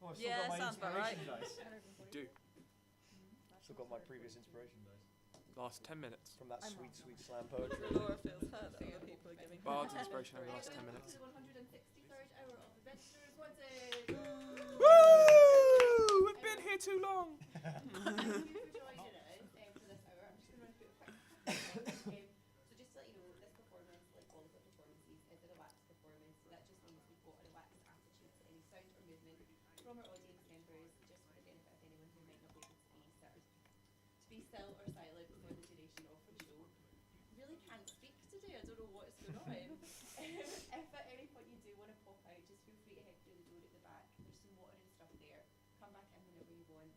Oh, I've still got my sounds about right. inspiration dice. Do. Still got my previous inspiration dice. Last 10 minutes. From that sweet, sweet slam poetry. Laura feels hurt that other people are giving her. Bard's inspiration over the last 10 minutes. The 163rd hour of Adventurers Wanted. Woo! We've been here too long. Thank you for joining us for this hour. I'm just going to run through a quick so just to let you know, this performance, like all of the performances, is a relaxed performance. So that just means we've got a relaxed attitude to any sound or movement from our audience members, just for the benefit of anyone who might not be able to be still or silent for the duration of the show. Really can't speak today. I don't know what's going on. If at any point you do want to pop out, just feel free to head through the door at the back. There's some water and stuff there. Come back in whenever you want.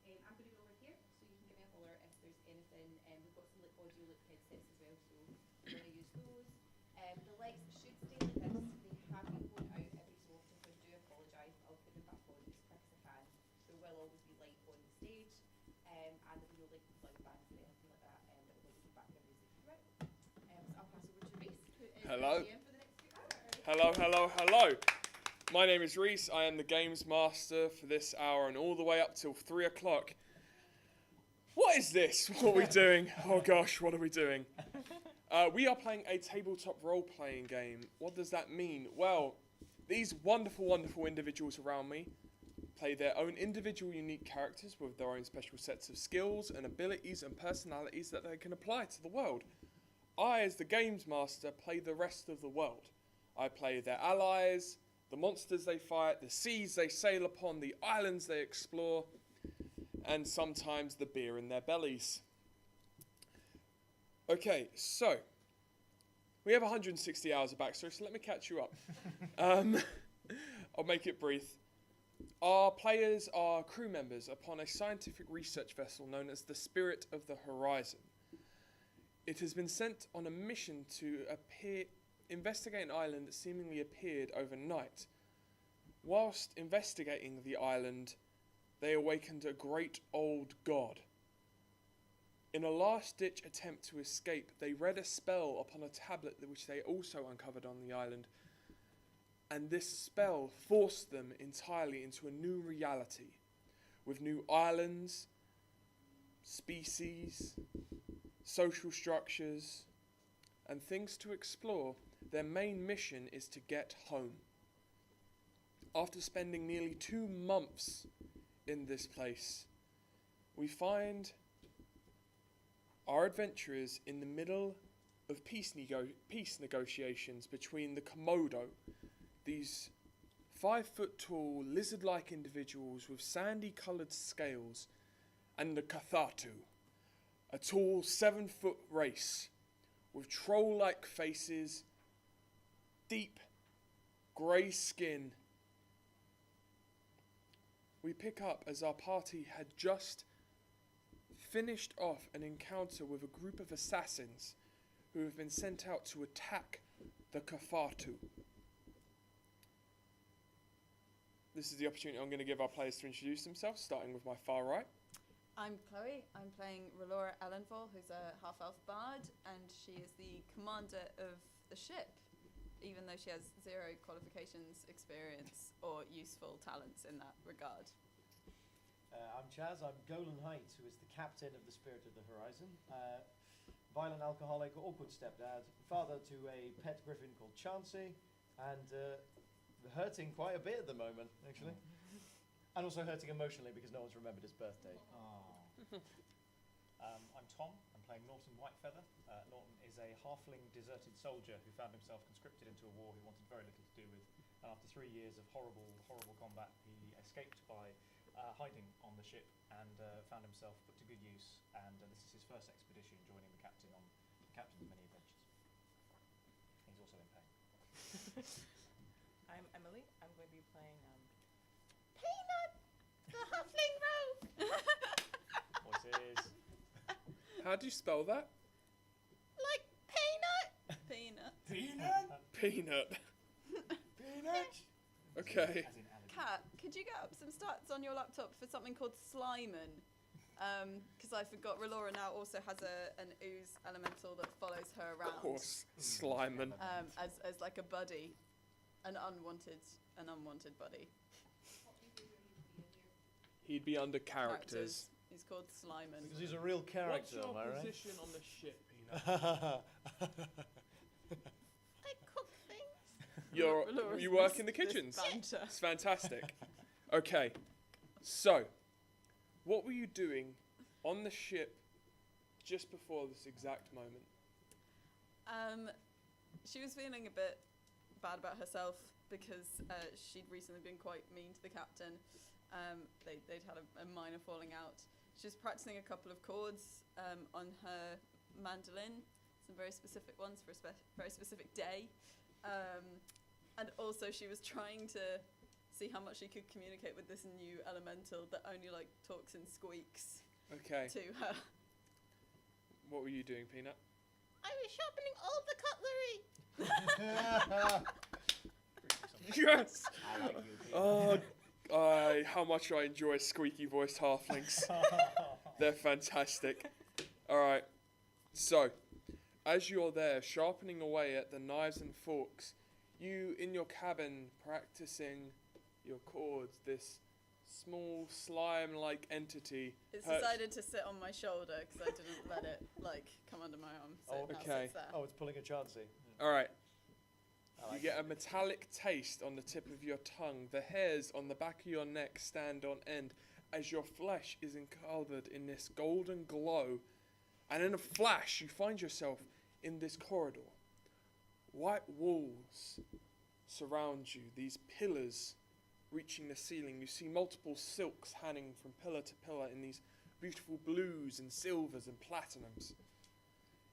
I'm going to go over here, so you can give me a holler if there's anything. We've got some audio loop headsets as well, so we're going to use those. The lights should stay like this. They have been blown out every so often, so I do apologise. I'll put them back on as quick as I can. There will always be light on the stage, and there'll be no like loud bands or anything like that. But there will be background music throughout. So I'll pass over to Reese, who is Hello. the GM for the next few hours. Hello, hello, hello. My name is Reese. I am the games master for this hour and all the way up till 3 o'clock. What is this? What are we doing? Oh gosh, what are we doing? We are playing a tabletop role-playing game. What does that mean? Well, these wonderful, wonderful individuals around me play their own individual unique characters with their own special sets of skills and abilities and personalities that they can apply to the world. I, as the games master, play the rest of the world. I play their allies, the monsters they fight, the seas they sail upon, the islands they explore, and sometimes the beer in their bellies. Okay, so we have 160 hours of backstory, so let me catch you up. I'll make it brief. Our players are crew members upon a scientific research vessel known as the Spirit of the Horizon. It has been sent on a mission to investigate an island that seemingly appeared overnight. Whilst investigating the island, they awakened a great old god. In a last-ditch attempt to escape, they read a spell upon a tablet which they also uncovered on the island, and this spell forced them entirely into a new reality, with new islands, species, social structures, and things to explore. Their main mission is to get home. After spending nearly 2 months in this place, we find our adventurers in the middle of peace negotiations between the Komodo, these 5-foot-tall, lizard-like individuals with sandy-coloured scales, and the Katafu, a tall 7-foot race with troll-like faces, deep grey skin. We pick up as our party had just finished off an encounter with a group of assassins who have been sent out to attack the Katafu. This is the opportunity I'm going to give our players to introduce themselves, starting with my far right. I'm Chloe. I'm playing Relora Ellenvall, who's a half-elf bard, and she is the commander of the ship, even though she has 0 qualifications, experience, or useful talents in that regard. I'm Chaz. I'm Golan Height, who is the captain of the Spirit of the Horizon. Violent alcoholic, awkward stepdad, father to a pet griffin called Chansey, and hurting quite a bit at the moment, actually. And also hurting emotionally because no one's remembered his birthday. I'm Tom. I'm playing Norton Whitefeather. Norton is a halfling deserted soldier who found himself conscripted into a war he wanted very little to do with. And after 3 years of horrible, horrible combat, he escaped by hiding on the ship and found himself put to good use. And this is his first expedition, joining the captain's many adventures. He's also in pain. I'm Emily. I'm going to be playing Peanut, the halfling rogue. Voices. How do you spell that? Like peanut. Peanut. Peanut? Peanut. Peanut? Okay. As in Alan. Kat, could you get up some stats on your laptop for something called Sliman? Because I forgot Relora now also has an ooze elemental that follows her around. Of course, Sliman. As like a buddy, an unwanted buddy. He'd be under characters. He's called Slyman. Because he's a real What's character, your am I right? position on the ship, Peanut? I cook things. You work in the kitchens. Banter. It's fantastic. Okay, so what were you doing on the ship just before this exact moment? She was feeling a bit bad about herself because she'd recently been quite mean to the captain. They'd had a minor falling out. She was practicing a couple of chords on her mandolin, some very specific ones for a very specific day. And also she was trying to see how much she could communicate with this new elemental that only like talks in squeaks Okay, to her. what were you doing, Peanut? I was sharpening all the cutlery. Yes! I like you. Oh, how much I enjoy squeaky-voiced halflings. They're fantastic. All right, so as you're there sharpening away at the knives and forks, you in your cabin practicing your chords, this small slime-like entity. It's decided to sit on my shoulder because I didn't let it like come under my arm. So Oh, it now okay. sits there. Oh, it's pulling a Chauncey. All right. I You like get a metallic taste on the tip of your tongue. The hairs on the back of your neck stand on end as your flesh is covered in this golden glow. And in a flash, you find yourself in this corridor. White walls surround you, these pillars reaching the ceiling. You see multiple silks hanging from pillar to pillar in these beautiful blues and silvers and platinums.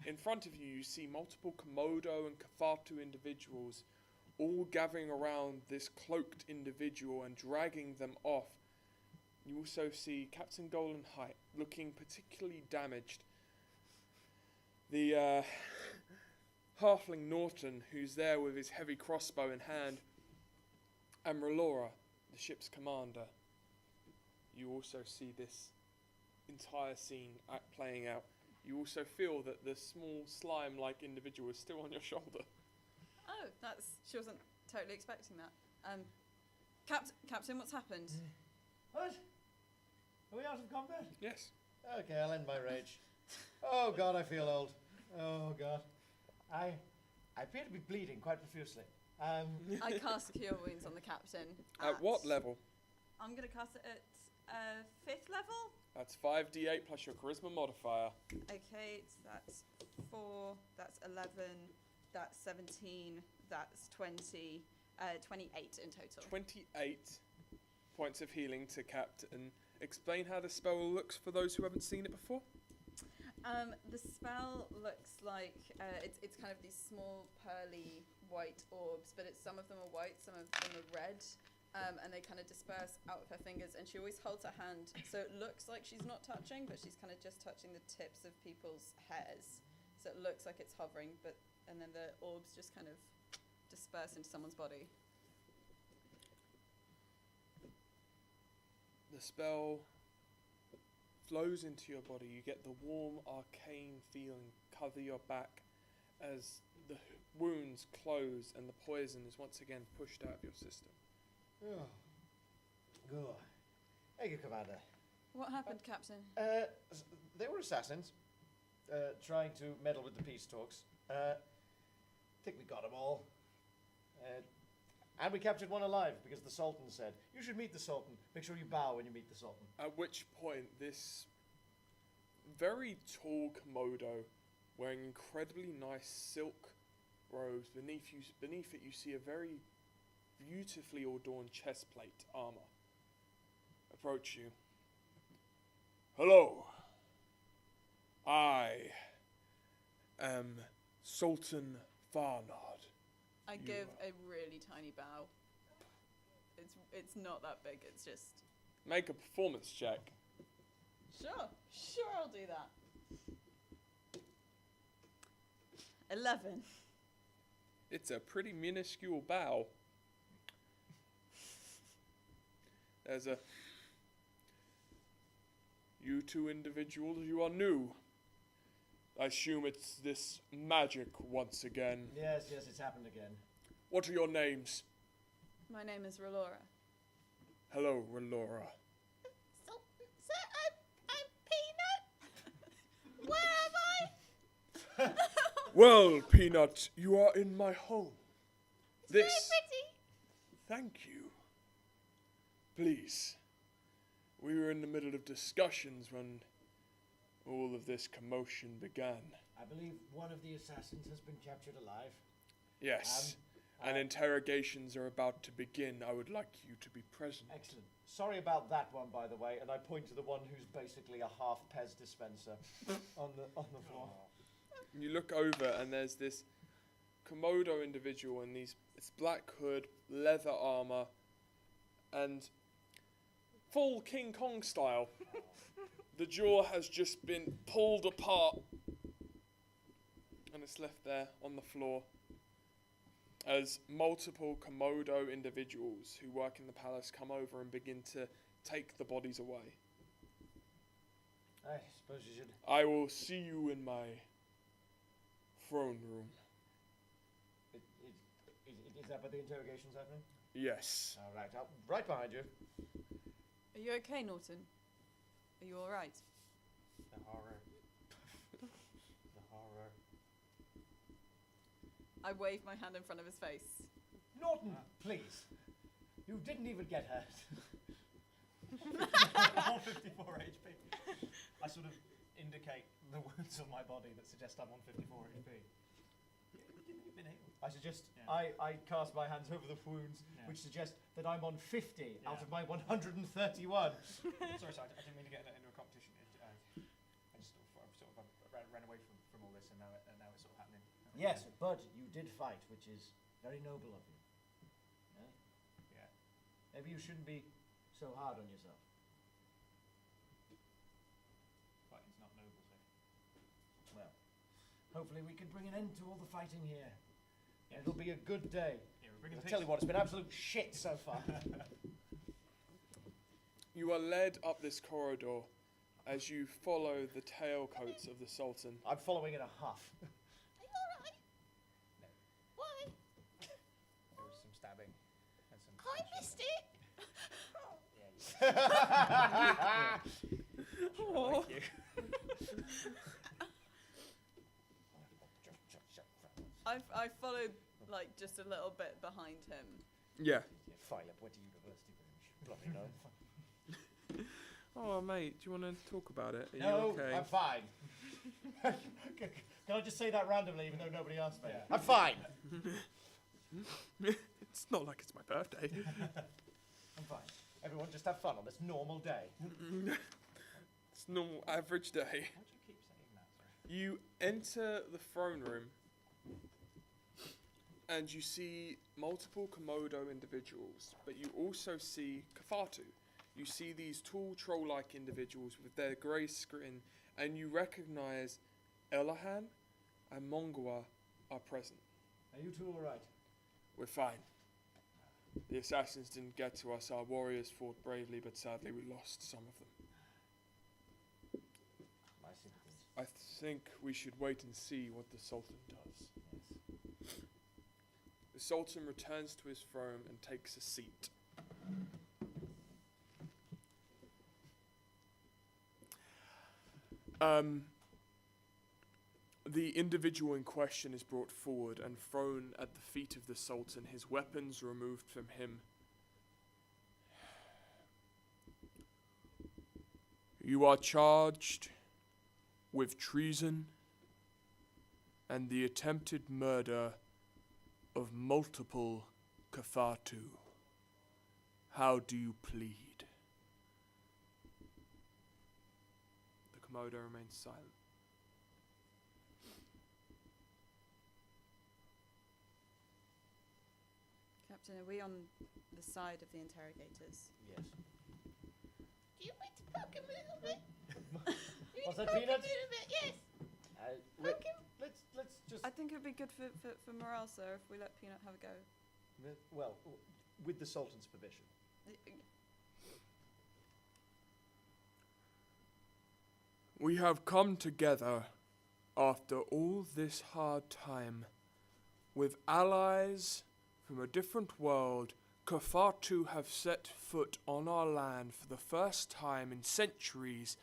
In front of you, you see multiple Komodo and Katafu individuals all gathering around this cloaked individual and dragging them off. You also see Captain Golden Height looking particularly damaged. The halfling Norton, who's there with his heavy crossbow in hand, and Relora, the ship's commander. You also see this entire scene playing out. You also feel that the small slime-like individual is still on your shoulder. Oh, she wasn't totally expecting that. Captain, what's happened? What? Are we out of combat? Yes. Okay, I'll end my rage. Oh God, I feel old. Oh God. I appear to be bleeding quite profusely. I cast Cure Wounds on the captain. At what level? I'm going to cast it at 5th level. That's 5d8 plus your charisma modifier. Okay, so that's 4, that's 11, that's 17, that's 20, 28 in total. 28 points of healing to Captain. Explain how the spell looks for those who haven't seen it before. The spell looks like it's kind of these small pearly white orbs, but some of them are white, some of them are red, and they kind of disperse out of her fingers. And she always holds her hand, so it looks like she's not touching, but she's kind of just touching the tips of people's hairs. So it looks like it's hovering, and then the orbs just kind of disperse into someone's body. The spell flows into your body. You get the warm, arcane feeling cover your back as the wounds close and the poison is once again pushed out of your system. Oh. Good. Thank you, Commander. What happened, Captain? They were assassins, trying to meddle with the peace talks. Think we got them all. And we captured one alive because the Sultan said, you should meet the Sultan. Make sure you bow when you meet the Sultan. At which point, this very tall Komodo, wearing incredibly nice silk robes, beneath it you see a very beautifully adorned chestplate armor, approach you. Hello. I am Sultan Farnard. I You give a really tiny bow. It's not that big, it's just... Make a performance check. Sure, I'll do that. 11. It's a pretty minuscule bow. There's a... You two individuals, you are new. I assume it's this magic once again. Yes, it's happened again. What are your names? My name is Relora. Hello, Relora. So Well, Peanut, you are in my home. This. Thank you. Please. We were in the middle of discussions when all of this commotion began. I believe one of the assassins has been captured alive. Yes. And interrogations are about to begin. I would like you to be present. Excellent. Sorry about that one, by the way, and I point to the one who's basically a half Pez dispenser on the floor. You look over and there's this Komodo individual in this black hood, leather armor, and full King Kong style. The jaw has just been pulled apart and it's left there on the floor as multiple Komodo individuals who work in the palace come over and begin to take the bodies away. I suppose you should. I will see you in my throne room. Is that where the interrogation's happening? Yes. All right, right behind you. Are you okay, Norton? Are you all right? The horror. The horror. I wave my hand in front of his face. Norton, please. You didn't even get hurt. 154 HP. I sort of indicate the wounds on my body that suggest I'm on 54 HP. You've been able. I suggest Yeah. I cast my hands over the wounds, Yeah. which suggest that I'm on 50 out Yeah. of my 131. Sorry, I didn't mean to get into a competition. I just sort of ran away from all this, and now it's sort of happening. Yes, but you did fight, which is very noble of you. Yeah? Yeah. Maybe you shouldn't be so hard on yourself. Fighting's not noble, so. Well, hopefully we can bring an end to all the fighting here. Yeah. It'll be a good day. Yeah, we're bringing I'll tell you what, it's been absolute shit so far. You are led up this corridor as you follow the tailcoats of the Sultan. I'm following in a huff. Are you alright? No. Why? There was some stabbing and some. I missed it. Oh. Thank you. I followed like just a little bit behind him. Yeah. Philip went to university with him. You should bloody know. Oh, mate, do you want to talk about it? Are No, you okay? I'm fine. Can I just say that randomly, even though nobody asked me? Yeah. I'm fine. It's not like it's my birthday. I'm fine. Everyone just have fun on this normal day. It's normal, average day. Why do you keep saying that? Sorry. You enter the throne room and you see multiple Komodo individuals, but you also see Katafu. You see these tall troll-like individuals with their grey skin, and you recognise Elahan and Mongua are present. Are you two all right? We're fine. The assassins didn't get to us. Our warriors fought bravely, but sadly we lost some of them. My sympathies. I think we should wait and see what the Sultan does. Yes. The Sultan returns to his throne and takes a seat. The individual in question is brought forward and thrown at the feet of the Sultan, his weapons removed from him. You are charged with treason and the attempted murder of multiple Katafu. How do you plead? The Komodo remains silent. Captain, are we on the side of the interrogators? Yes. Do you want to poke him a little bit? What's that, Poke him Peanut? a little bit, yes. Poke him. Let's just. I think it would be good for morale, sir, if we let Peanut have a go. Well, with the Sultan's permission. We have come together after all this hard time with allies from a different world. Katafu have set foot on our land for the first time in centuries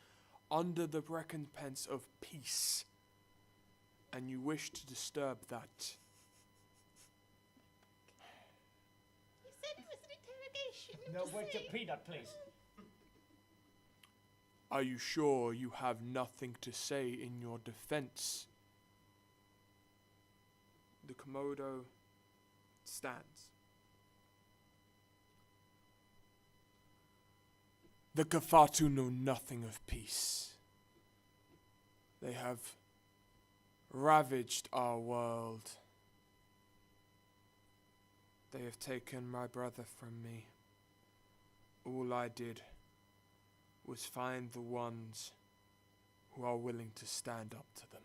under the recompense of peace. and you wish to disturb that, You said it was an interrogation. No, wait, your peanut, please. are you sure you have nothing to say in your defense? The Komodo stands. The Katafu know nothing of peace. They have ravaged our world. They have taken my brother from me. All I did was find the ones who are willing to stand up to them.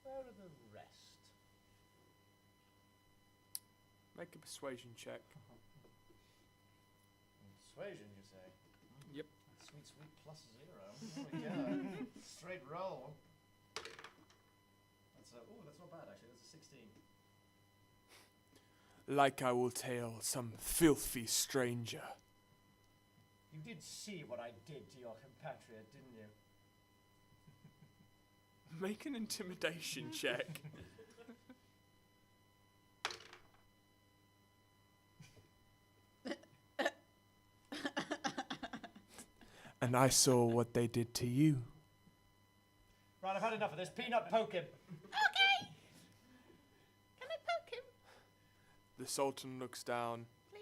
Where are the rest? Make a persuasion check. Persuasion, you say? Yep. Sweet, sweet +0. There we go. Straight roll. That's not bad actually. That's a 16. Like I will tell some filthy stranger. You did see what I did to your compatriot, didn't you? Make an intimidation check. And I saw what they did to you. Right, I've had enough of this. Peanut, poke him. Okay. Can I poke him, The Sultan looks down. please?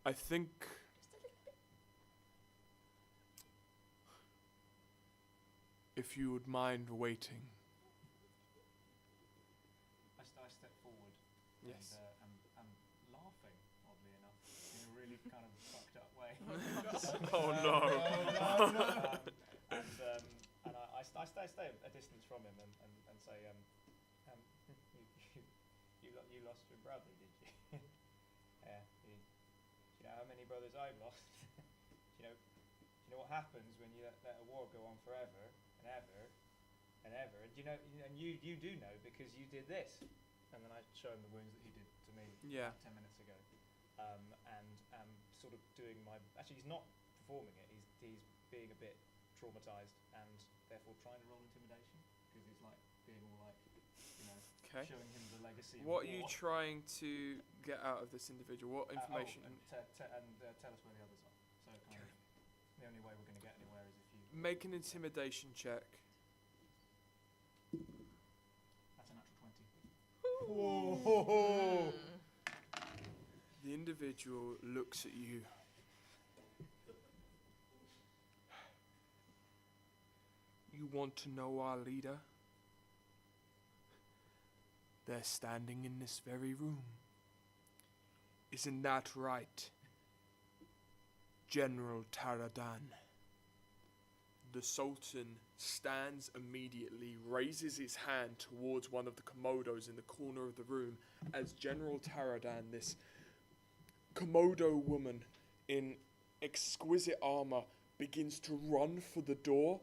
I think Just a little bit. if you would mind waiting. I step forward. Yes. And I'm laughing, oddly enough, in a really kind of fucked up way. Oh no. And I stay a distance from him and say, you lost your brother, did you? Yeah. Do you know how many brothers I've lost? do you know what happens when you let a war go on forever and ever and ever? And you do know because you did this. And then I show him the wounds that he did to me Yeah. 10 minutes ago. And sort of doing my... Actually, he's not performing it. He's being a bit traumatized and therefore trying to roll intimidation because he's like being all like, Okay. showing him the legacy. What of are you war. trying to get out of this individual? What information? And tell us where the others are. So kind of the only way we're going to get anywhere is if you. Make an intimidation check. That's a natural 20. The individual looks at you. You want to know our leader? They're standing in this very room. Isn't that right, General Taradan? The Sultan stands immediately, raises his hand towards one of the Komodos in the corner of the room as General Taradan, this Komodo woman in exquisite armor, begins to run for the door.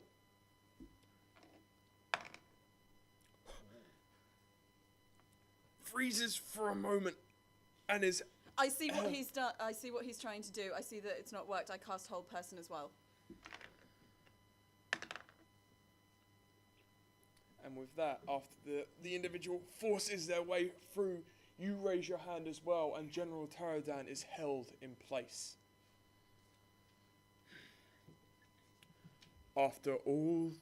Freezes for a moment and is... I see what he's done. I see what he's trying to do. I see that it's not worked. I cast hold person as well. And with that, after the individual forces their way through, you raise your hand as well, and General Taradan is held in place. After all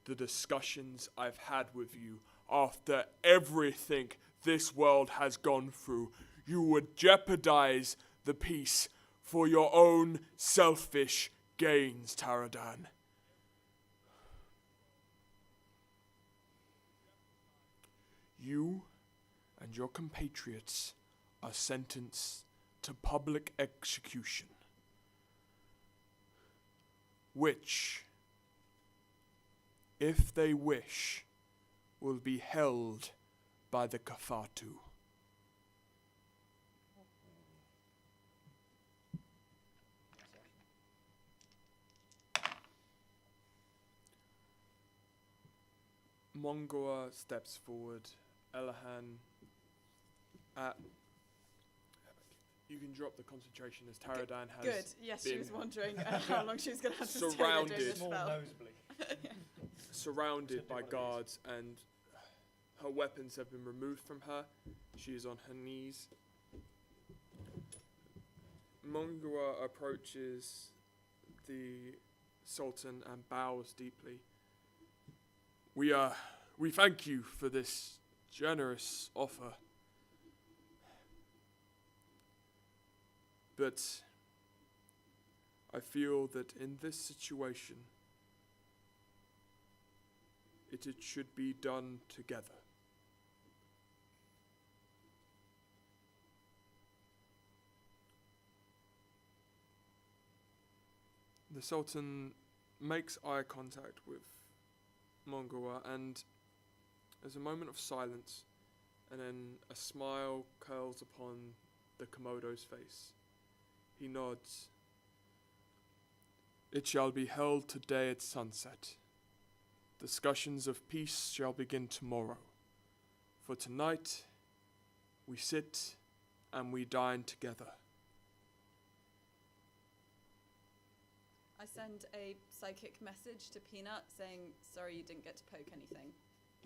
the discussions I've had with you, after everything this world has gone through, you would jeopardize the peace for your own selfish gains, Taradan. You and your compatriots are sentenced to public execution, which, if they wish, will be held by the Katafu. Mongoa steps forward. Elahan, you can drop the concentration as Taradan has Good. Yes, she been was wondering how long she was going to have to stay there surrounded. doing this Small spell. nosebleed. surrounded by Simply one of guards, and her weapons have been removed from her. She is on her knees. Mongua approaches the Sultan and bows deeply. We thank you for this generous offer. But I feel that in this situation, it should be done together. The Sultan makes eye contact with Mongua, and there's a moment of silence, and then a smile curls upon the Komodo's face. He nods. It shall be held today at sunset. Discussions of peace shall begin tomorrow. For tonight, we sit and we dine together. I send a psychic message to Peanut saying, sorry you didn't get to poke anything.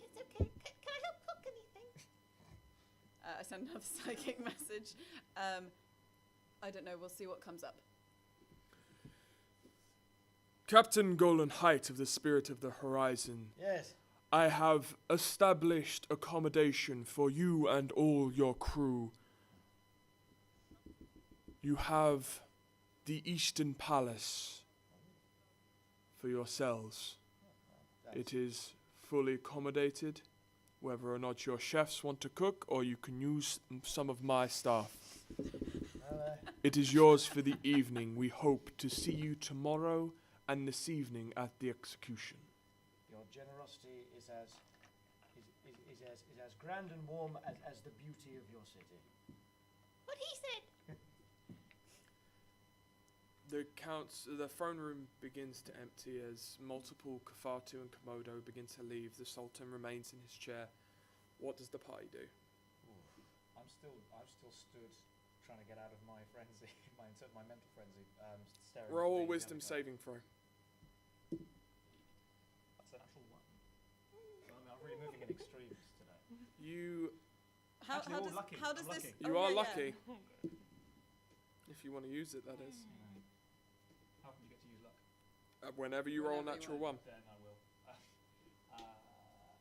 It's okay. Can I help cook anything? I send another psychic message. I don't know, we'll see what comes up. Captain Golan Height of the Spirit of the Horizon, Yes. I have established accommodation for you and all your crew. You have the Eastern Palace for yourselves. It is fully accommodated, whether or not your chefs want to cook, or you can use some of my staff. It is yours for the evening. We hope to see you tomorrow and this evening at the execution. Your generosity is as grand and warm as the beauty of your city. What he said. The throne room begins to empty as multiple Katafu and Komodo begin to leave. The Sultan remains in his chair. What does the party do? I'm still stood trying to get out of my frenzy, my mental frenzy. Staring Roll a at the wisdom other guy. saving throw. That's an actual one. So I'm really moving in extremes today. You Actually, all lucky. How does I'm this? lucky. you oh, are yeah, lucky. If you want to use it, that is. How can you get to use luck? Whenever you roll a Whenever you natural want. one. Then I will.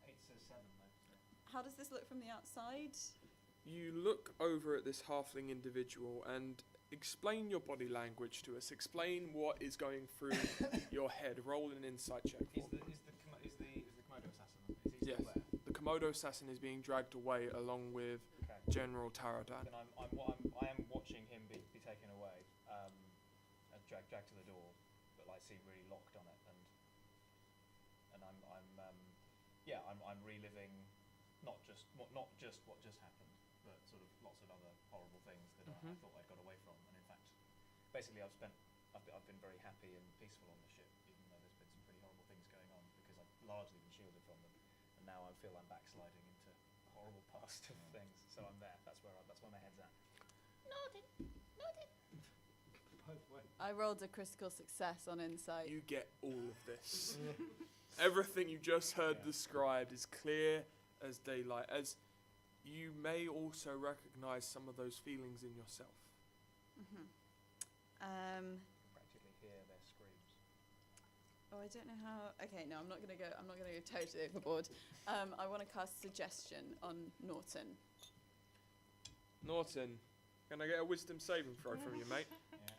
It's a 7 though. So. How does this look from the outside? You look over at this halfling individual and explain your body language to us. Explain what is going through your head. Roll an insight check. Is the Komodo assassin? Is he Yes. still there? The Komodo assassin is being dragged away along with Okay. General Taradan. Then I am watching him be taken away, and dragged to the door, but like seem really locked on it, and I'm reliving not just what just happened, but sort of lots of other horrible things that I thought I got away from, and in fact, basically I've been very happy and peaceful on the ship, even though there's been some pretty horrible things going on because I've largely been shielded from them, and now I feel I'm backsliding into a horrible past of things. So I'm there. That's where my head's at. Noted. I rolled a critical success on insight. You get all of this. Everything you just heard described is clear as daylight, as you may also recognize some of those feelings in yourself. Practically hear their screams. Oh, I don't know how. Okay, no, I'm not gonna go totally overboard. I want to cast suggestion on Norton. Norton, can I get a wisdom saving throw from you, mate? Yeah.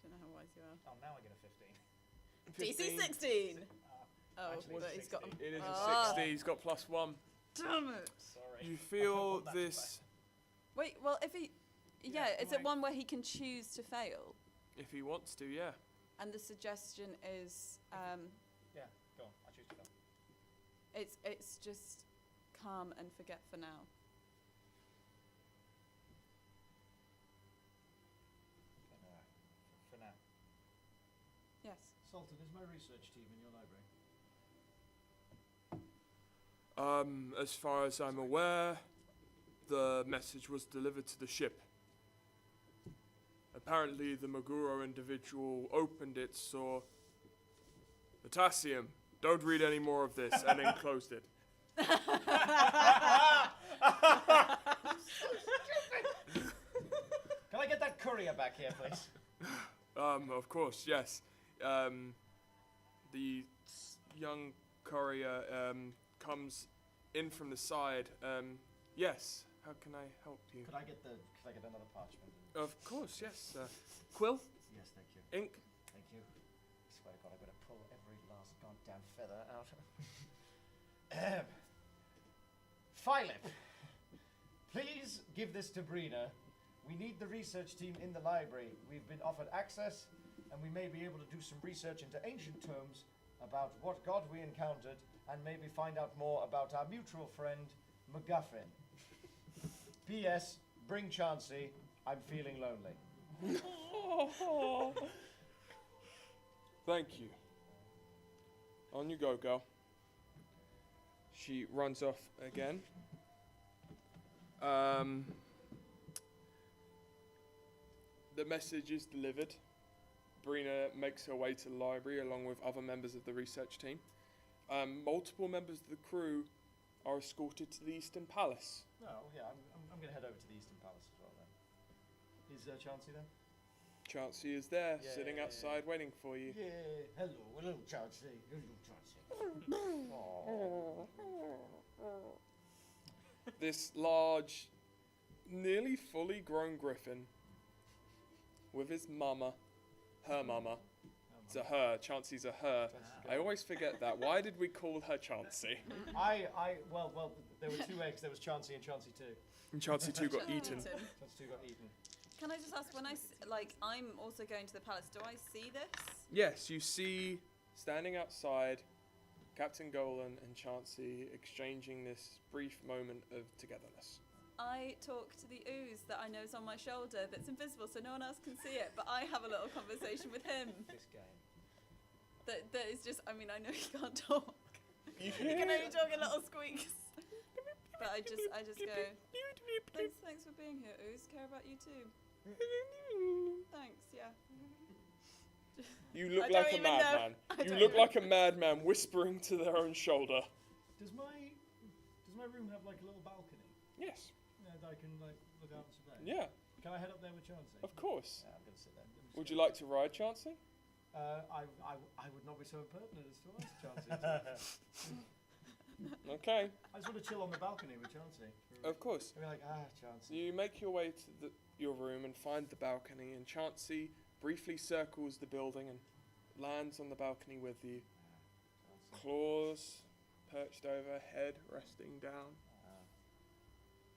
Don't know how wise you are. Oh, now I get a 15. DC 16. Oh, Actually, but it's he's got. 16. It is Ah. a 60. He's got +1. Damn it! Sorry. You I feel want that to this. Wait, well, if he. Yeah, Yeah, is it right. one where he can choose to fail? If he wants to, yeah. And the suggestion is, Yeah, go on. I choose to fail. it's just calm and forget for now. For now. Yes. Sultan, is my research team in your library? As far as I'm aware, the message was delivered to the ship. Apparently, the Maguro individual opened it, saw potassium, Don't read any more of this, and then closed it. Can I get that courier back here, please? Of course, yes. The young courier comes in from the side. Yes. How can I help you? Could I get another parchment? Of course, yes. Quill, Yes, thank you. ink. Thank you. I swear to God, I'm going to pull every last goddamn feather out. Philip, please give this to Brina. We need the research team in the library. We've been offered access, and we may be able to do some research into ancient tomes about what god we encountered, and maybe find out more about our mutual friend, MacGuffin. P.S. Bring Chauncey. I'm feeling lonely. Thank you. On you go, girl. She runs off again. The message is delivered. Brina makes her way to the library along with other members of the research team. Multiple members of the crew are escorted to the Eastern Palace. Oh, yeah, I'm going to head over to the Eastern Palace as well then. Is Chauncey there? Chauncey is there, Yeah. sitting outside waiting for you. Yeah, hello Chauncey. Hello Chauncey. This large, nearly fully grown griffin with his mama, her mama. It's a her. Chauncey's a her. I always forget that. Why did we call her Chauncey? Well, there were two eggs. There was Chauncey and Chauncey 2. And Chauncey 2 got eaten. Chauncey 2 got eaten. Can I just ask, when I'm also going to the palace, do I see this? Yes, you see, standing outside, Captain Golan and Chauncey exchanging this brief moment of togetherness. I talk to the ooze that I know is on my shoulder that's invisible so no one else can see it, but I have a little conversation with him. This game. That is just, I mean, I know he can't talk. You He can only talk in little squeaks. But I just go, thanks for being here, ooze. Care about you too. Thanks, yeah. You look I like don't a even know. madman. I You don't look even- like a madman whispering to their own shoulder. Does my room have like a little balcony? Yes. Yeah, that I can like look out and survey. Yeah, Can I head up there with Chauncey? of course. Yeah, I'm gonna sit there. Would you like to ride, Chauncey? I would not be so impertinent as to ask Chauncey. Okay, I just want to chill on the balcony with Chauncey. of course. I'd be like, Chauncey. You make your way to your room and find the balcony, and Chauncey briefly circles the building and lands on the balcony with you. Claws perched over, head resting down.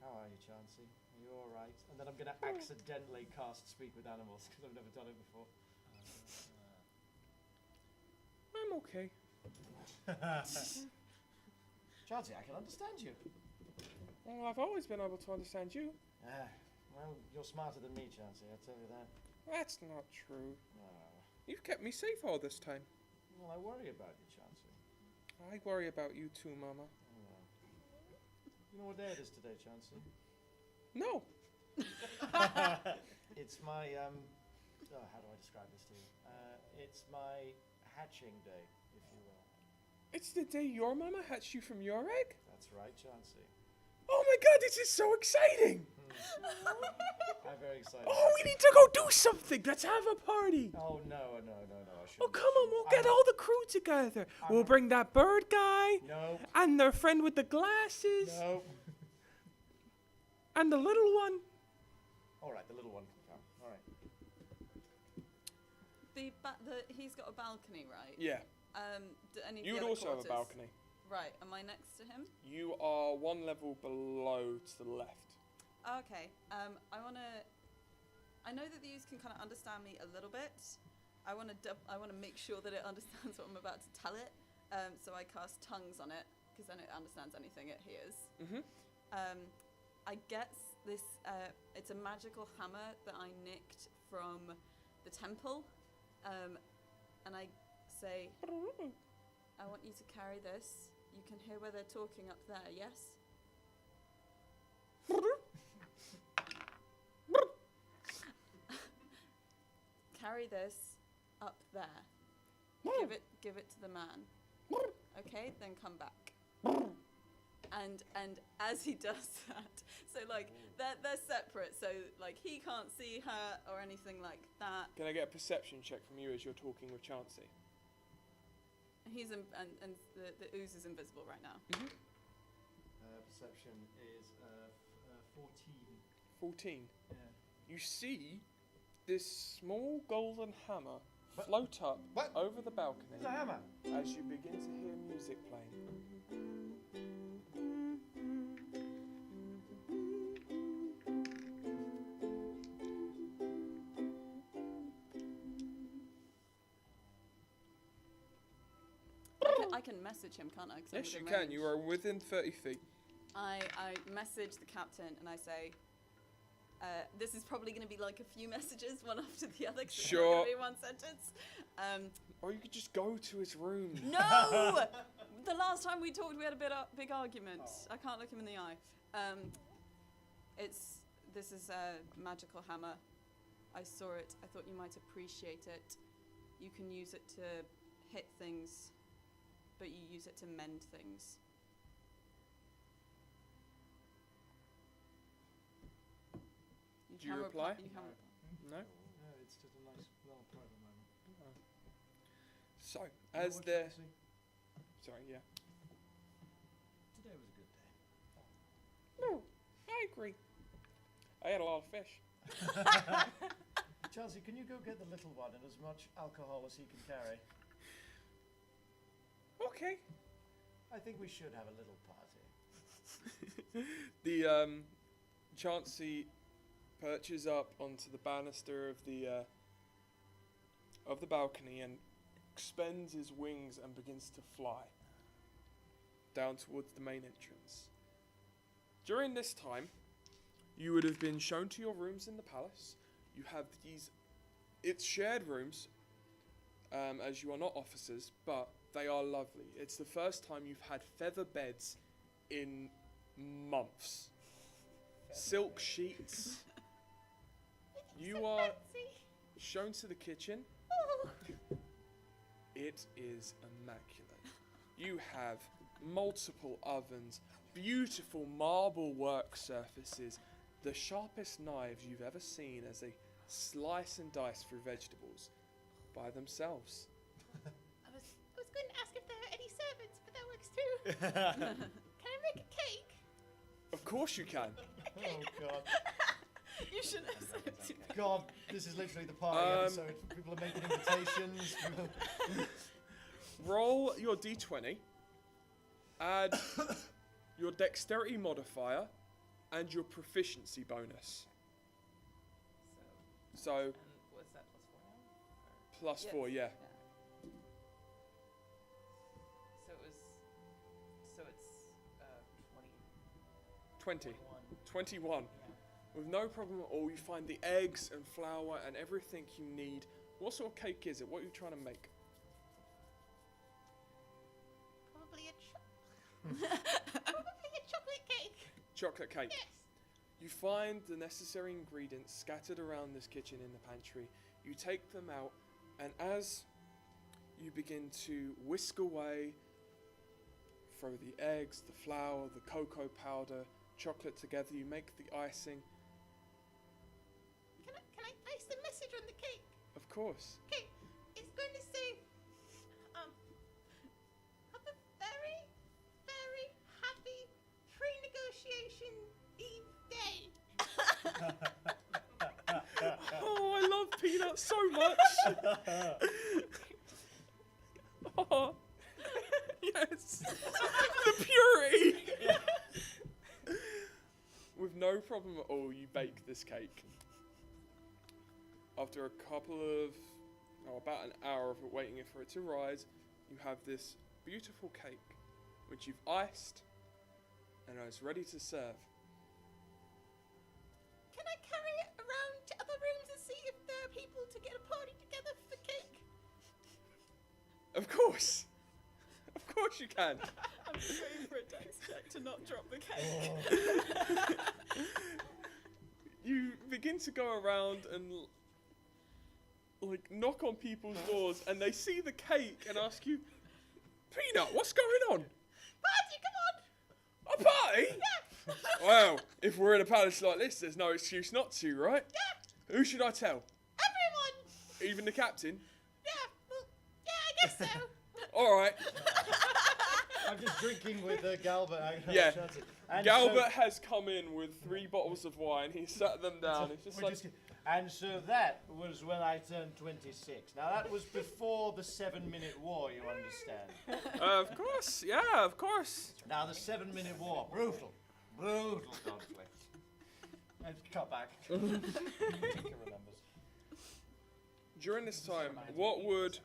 How are you, Chauncey? Are you all right? And then I'm going to accidentally cast Speak with Animals because I've never done it before. I'm okay. Chauncey, I can understand you. Well, I've always been able to understand you. Well, you're smarter than me, Chauncey, I'll tell you that. That's not true. Ah, You've kept me safe all this time. well, I worry about you, Chauncey. I worry about you too, Mama. You know what day it is today, Chauncey? No. It's my, how do I describe this to you? It's my hatching day, if you will. It's the day your mama hatched you from your egg? That's right, Chauncey. Oh my god, this is so exciting! I'm very excited. Oh, we need to go do something! Let's have a party! Oh, no, I shouldn't. Oh, come on, we'll get all the crew together. We'll bring that bird guy, Nope, and their friend with the glasses, nope. and the little one. Alright, the little one can come. Alright. He's got a balcony, right? Yeah, Any of you the would other also have a quarters? balcony. Right, am I next to him? You are one level below to the left. Okay. I know that these can kind of understand me a little bit. I want to make sure that it understands what I'm about to tell it. So I cast tongues on it because then it understands anything it hears. Mhm. I guess this. It's a magical hammer that I nicked from the temple, and I say, I want you to carry this. You can hear where they're talking up there. Yes. Carry this up there. Give it to the man. Okay, then come back. And as he does that, so like they're separate, so like he can't see her or anything like that. Can I get a perception check from you as you're talking with Chansey? He's and the ooze is invisible right now. Perception is 14. 14. Yeah. You see this small golden hammer float up What? over the balcony It's a hammer. as you begin to hear music playing. I can message him, can't I? 'Cause I'm Yes, you within can. range. You are within 30 feet. I message the captain and I say, this is probably going to be like a few messages, one after the other, 'cause it's not Sure. going to be one sentence. Or you could just go to his room. No! The last time we talked, we had a big argument. Oh. I can't look him in the eye. This is a magical hammer. I saw it. I thought you might appreciate it. You can use it to hit things, but you use it to mend things. Do you reply? You can reply. No? No, it's just a nice little private moment. So, You know as what, the... Chelsea? Sorry, yeah. Today was a good day. No, I agree. I had a lot of fish. Chelsea, can you go get the little one and as much alcohol as he can carry? Okay. I think we should have a little party. The Chauncey perches up onto the banister of the balcony and expends his wings and begins to fly down towards the main entrance. During this time, you would have been shown to your rooms in the palace. You have it's shared rooms, as you are not officers, but they are lovely. It's the first time you've had feather beds in months. Silk sheets. You are shown to the kitchen. It is immaculate. You have multiple ovens, beautiful marble work surfaces, the sharpest knives you've ever seen as they slice and dice through vegetables by themselves. I was going to ask if there are any servants, but that works too. Can I make a cake? Of course you can. Oh, God. You should have said it. God, this is literally the party episode. People are making invitations. Roll your d20, add your dexterity modifier, and your proficiency bonus. So, And what's that, +4 now? Or- plus 4, yeah. So it's 20. 21. 21. With no problem at all, you find the eggs and flour and everything you need. What sort of cake is it? What are you trying to make? Probably a chocolate cake. Chocolate cake. Yes. You find the necessary ingredients scattered around this kitchen in the pantry. You take them out, and as you begin to whisk away, throw the eggs, the flour, the cocoa powder, chocolate together, you make the icing. Can I ice the message on the cake? Of course. Okay, it's going to say, have a very, very happy pre-negotiation Eve day. Oh, I love peanuts so much. Oh, yes. The purity. With no problem at all, you bake this cake. After a couple of, about an hour of waiting for it to rise, you have this beautiful cake, which you've iced and is ready to serve. Can I carry it around to other rooms and see if there are people to get a party together for the cake? Of course. Of course you can. I'm just waiting for a dex check to not drop the cake. You begin to go around and like knock on people's doors, and they see the cake and ask you, Peanut, what's going on? Party, come on! A party? Yeah. Well, if we're in a palace like this, there's no excuse not to, right? Yeah. Who should I tell? Everyone! Even the captain? Yeah, well, yeah, I guess so. All right. I'm just drinking with Galbert. Yeah. And Galbert has come in with 3 bottles of wine. He sat them down. It's just like, and so that was when I turned 26. Now that was before the 7-minute war, you understand. of course, yeah, of course. Now the 7-minute war, brutal conflict. And cut back. Tinker remembers. During this time, what would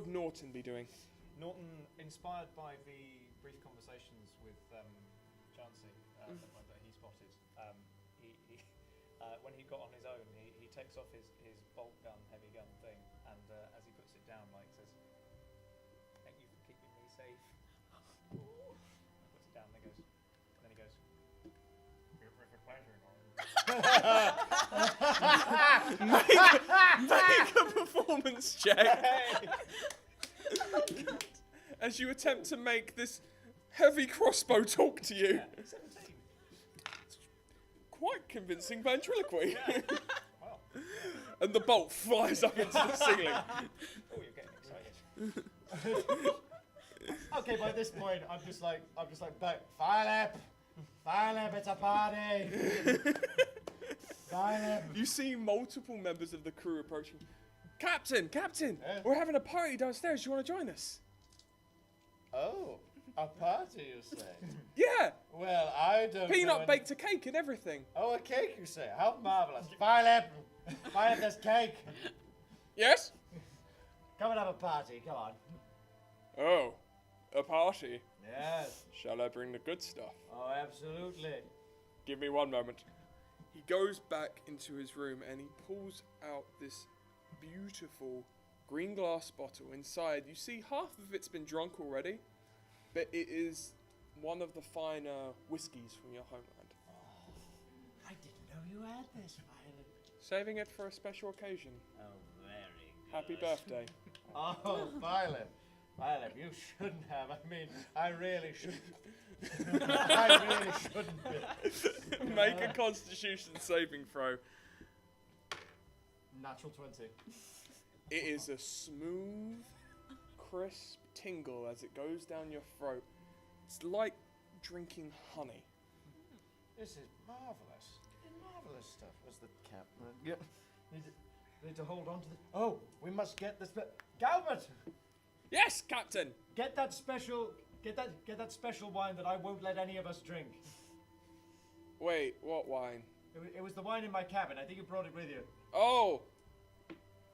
Norton be doing? Norton, inspired by the brief conversations with Chauncey that he spotted, when he got on his own, he takes off his bolt gun, heavy gun thing, and as he puts it down, like says, "Thank you for keeping me safe." Puts it down, and then he goes, "With a pleasure, Norton." Make a performance check as you attempt to make this heavy crossbow talk to you. 17. Quite convincing ventriloquy. Wow. And the bolt flies up into the ceiling. Oh, you're getting excited. Okay, by this point, I'm just like, Philip, it's a party. Philip. You see multiple members of the crew approaching. Captain, Yeah? we're having a party downstairs. You want to join us? Oh, a party, you say? Yeah. Well, I don't know Peanut any- baked a cake and everything. Oh, a cake, you say? How marvellous. Philip, there's cake. Yes? Come and have a party, come on. Oh, a party. Yes. Shall I bring the good stuff? Oh, absolutely. Give me one moment. He goes back into his room and he pulls out this beautiful green glass bottle. Inside, you see half of it's been drunk already, but it is one of the finer whiskies from your homeland. Oh, I didn't know you had this, Philip. Saving it for a special occasion. Oh, very good. Happy birthday. Oh, Philip, you shouldn't have. I mean, I really shouldn't. I really shouldn't be. Make a constitution saving throw. Natural 20. It is a smooth, crisp tingle as it goes down your throat. It's like drinking honey. This is marvellous. Marvellous stuff. What's the cap? Yeah. Need to hold on to the. Oh, we must get this. Galbert, Yes, Captain. get that special. Get that special wine that I won't let any of us drink. Wait, what wine? It was the wine in my cabin. I think you brought it with you. Oh,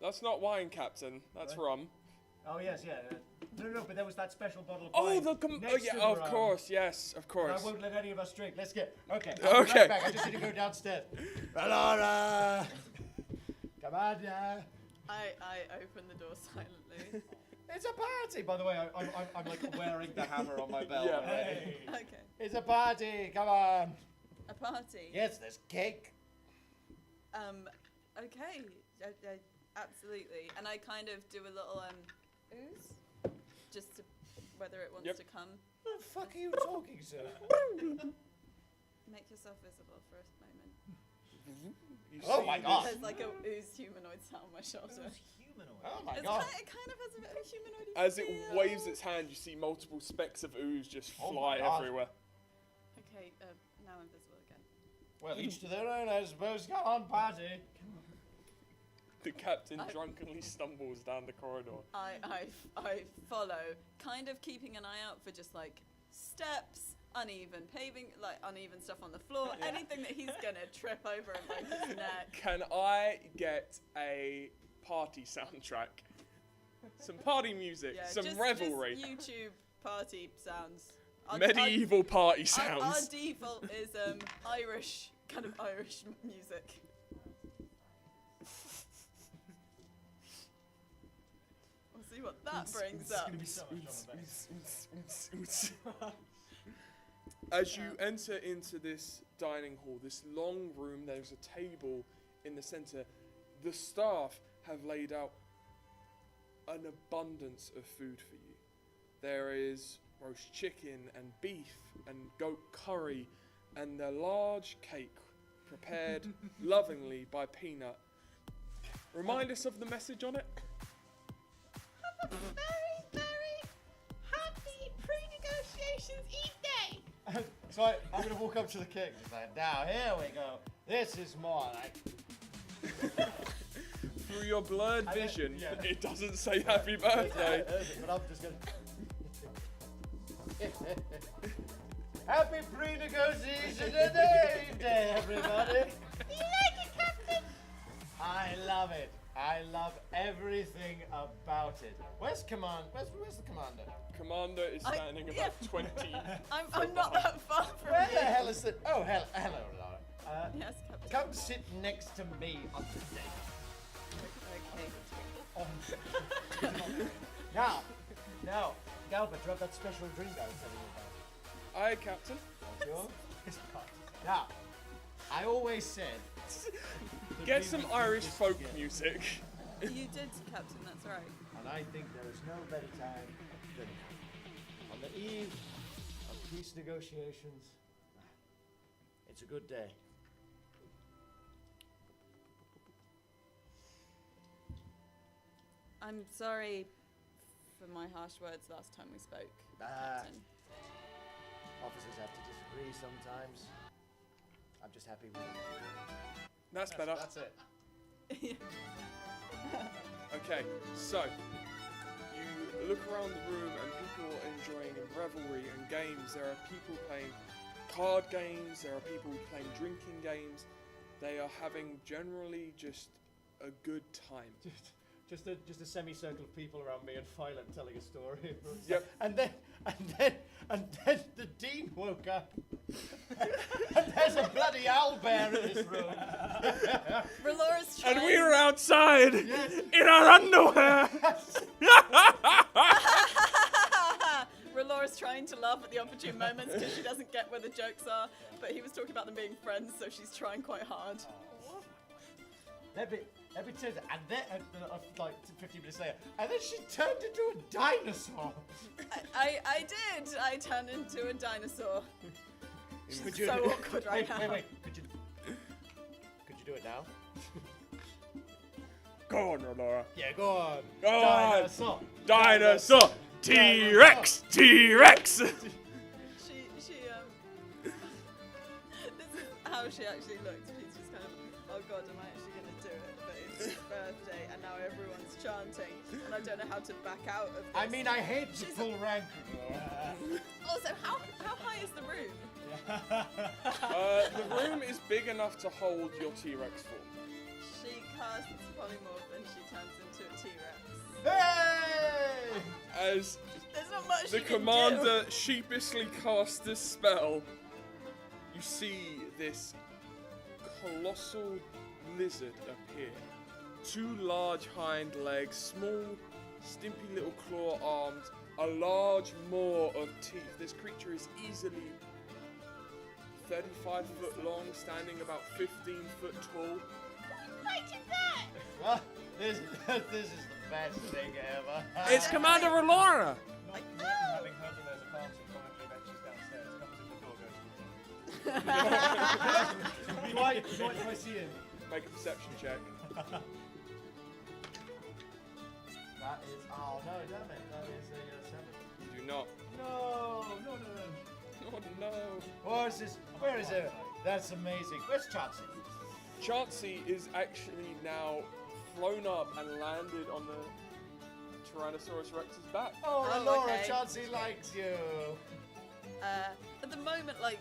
that's not wine, Captain. That's What? rum. Oh yes, yeah. No, but there was that special bottle of Oh, wine. oh next yeah, to the of rum course, yes, of that course. I won't let any of us drink. Let's get. Okay. I'll be Okay. right back. I just need to go downstairs. Laura, come on, yeah. I open the door silently. It's a party. By the way, I'm like wearing the hammer on my belt. Yeah. already. Okay. It's a party. Come on. A party. Yes, there's cake. Okay. Absolutely. And I kind of do a little ooze, just to whether it wants Yep. to come. What the fuck are you talking, sir? Make yourself visible for a moment. You Oh see my this- God. There's like a ooze humanoid sound on my shoulder. Humanoid. Oh my It god. kind of has a bit of a humanoid As it feel. waves its hand, you see multiple specks of ooze just Oh my fly God. everywhere. Okay, now I'm visible again. Well, each to their own, I suppose. Come on, party. The captain I- drunkenly stumbles down the corridor. I follow, kind of keeping an eye out for just like steps, uneven paving, like uneven stuff on the floor, anything that he's gonna trip over and break his neck. Can I get a party soundtrack? Some party music, Yeah, some just revelry, YouTube party sounds. Our- medieval party Our sounds. default is Irish, kind of Irish music. We'll see what that brings up. Be so much on the back. As you enter into this dining hall, this long room, there's a table in the centre. The staff have laid out an abundance of food for you. There is roast chicken and beef and goat curry and a large cake prepared lovingly by Peanut. Remind us of the message on it. Have a very, very happy pre-negotiations evening. So I'm going to walk up to the cake. It's like, now here we go. This is more like. Through your blurred I don't- vision, yeah. it doesn't say happy birthday. But I'm just going to. Happy pre-negotiation day, everybody. Do you like it, Captain? I love it. I love everything about it. Where's the commander? Commander is I- standing yeah. about 20. I'm not that far from Where you. the hell is it? Oh, hello, Laura. Yes, Captain. Come sit next to me on the Okay. Now, Galbert, do you have that special drink I was telling you about? Aye, Captain. Sure? Now, I always said. Get some Irish folk music. You did, Captain, that's right. And I think there is no better time than on the eve of peace negotiations. It's a good day. I'm sorry for my harsh words last time we spoke, Captain. Officers have to disagree sometimes. I'm just happy with it. That's better. That's it. Okay, so you look around the room and people are enjoying revelry and games. There are people playing card games, there are people playing drinking games. They are having generally just a good time. Just a semicircle of people around me and Phylum telling a story. Yep. And then the dean woke up. And there's a bloody owlbear in this room. Relora's trying. And we were outside in our underwear. Relora's trying to laugh at the opportune moments because she doesn't get where the jokes are, but he was talking about them being friends, so she's trying quite hard. Let me tell you, and then, like 15 minutes later, and then she turned into a dinosaur. I did. I turned into a dinosaur. Could So awkward right now. Wait. Could you do it now? Go on, Laura. Yeah, go on. Go on. Dinosaur. Dinosaur. T-Rex. T-Rex. This is how she actually looks. She's just kind of, oh god, am I actually going to do it? But it's his birthday, and now everyone's chanting, and I don't know how to back out of this. I mean, I hate to She's- pull rank. Also, how high is the room? The room is big enough to hold your T-Rex form. She casts polymorph, and she turns into a T-Rex. Hey! As There's not much the you can commander sheepishly casts this spell, you see this colossal lizard appear. 2 large hind legs, small, stimpy little claw arms, a large maw of teeth. This creature is easily 35 foot long, standing about 15 foot tall. Fighting that! Well, this is the best thing ever. It's Commander Allura! I Having heard that there's a party, finally ventures downstairs, comes in the door, goes, Dwight, if I see him. Make a perception check. That is. Oh no, damn it. That is a 7. You do not. No. Oh no. Where is it? That's amazing. Where's Chauncey? Chauncey is actually now flown up and landed on the Tyrannosaurus Rex's back. Oh, Oh, Laura, okay. Chauncey likes you. At the moment, like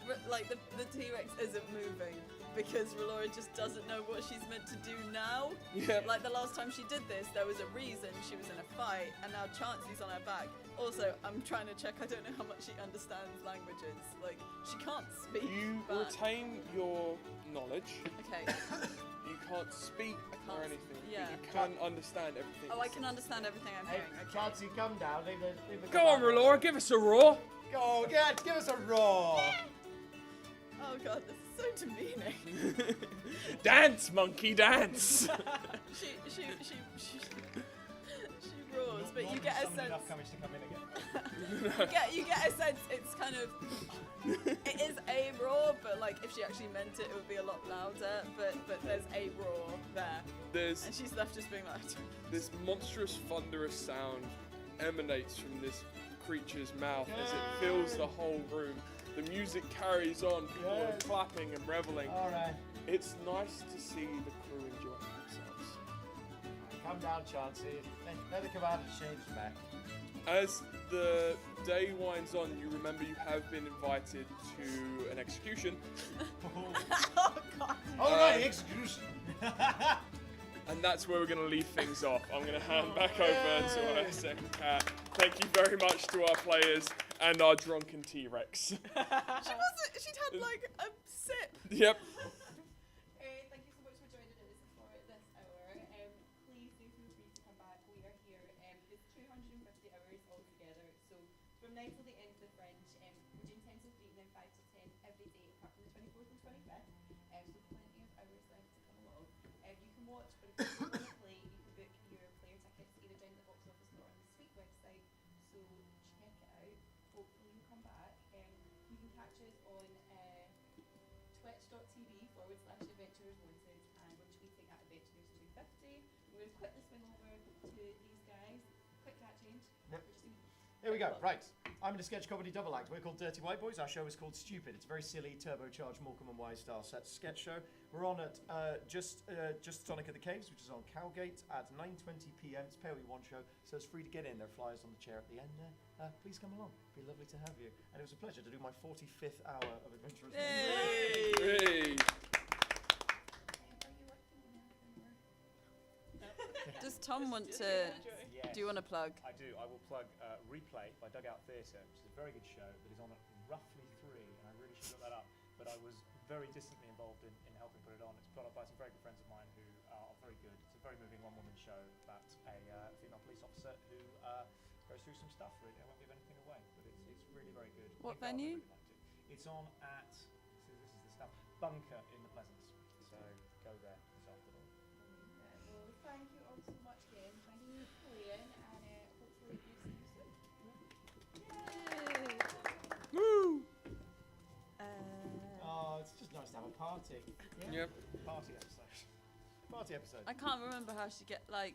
the T-Rex isn't moving because Relora just doesn't know what she's meant to do now. Yeah. Like the last time she did this, there was a reason she was in a fight, and now Chauncey's on her back. Also, I'm trying to check. I don't know how much she understands languages. Like she can't speak. You but- retain your knowledge. Okay. You can't speak I or can't- anything, yeah. but you can understand everything. Oh, I can understand everything I'm Hey, hearing. Okay. Chauncey, come down. Leave the Go on, Relora, give us a roar. Go, give us a roar. Oh god, this is so demeaning. Dance, monkey, dance. She roars but Not you get a summoned sense. enough courage to come in again. You get a sense it's kind of it is a roar, but like if she actually meant it, it would be a lot louder. But there's a roar there, There's and she's left just being like, this monstrous, thunderous sound emanates from this creature's mouth as it fills the whole room. The music carries on, people are Yes. clapping and reveling. All right. It's nice to see the crew enjoying themselves. Come down, Chansey. Let the commander change back. As the day winds on, you remember you have been invited to an execution, oh god. All right, execution. and that's where we're going to leave things off. I'm going to hand back over to our second cat. Thank you very much to our players and our drunken T-Rex. She'd had like a sip. Yep. Thank you so much for joining us for this hour. Please do feel free to come back. We are here. It's 250 hours altogether. So from now till the end of the Fringe, we're doing 10 till 3 and then 5 till 10 every day apart from the 24th and 25th. So plenty of hours left to come along. You can watch, but if you want to play, you can book your player tickets either down at the box office or on the Sweet website. So check it out. Hopefully you'll come back. You can catch us on twitch.tv/Adventurers Wanted, and we're tweeting at Adventurers250. We're going to quickly swing over to these guys. Quick cat change. Yep. We're just gonna Here we go. Right. I'm in a sketch comedy double act. We're called Dirty White Boys. Our show is called Stupid. It's a very silly, turbocharged Morecambe and Wise style sketch show. We're on at just Sonic at the Caves, which is on Cowgate at 9:20 p.m. It's a pay what you want show, so it's free to get in. There are flyers on the chair at the end there. Please come along. It'd be lovely to have you. And it was a pleasure to do my 45th hour of Adventurers. Yay! Hey. are you working on anything more? Does Tom want Just to? Yes. Do you want to plug? I do. I will plug Replay by Dugout Theatre, which is a very good show that is on at roughly 3, and I really should look that up. But I was very distantly involved in helping put it on. It's put up by some very good friends of mine who are very good. It's a very moving one-woman show about a female police officer who goes through some stuff. Really, I won't give anything away, but it's really very good. What I think venue? I'd really like to. It's on at this is the stuff Bunker in the Pleasance. So go there this afternoon. Well, thank you all so much again. Thank you for playing, and hopefully we'll see you soon. Woo! Oh, it's just nice to have a party. Yep. Party episode. Party episode. I can't remember how she get like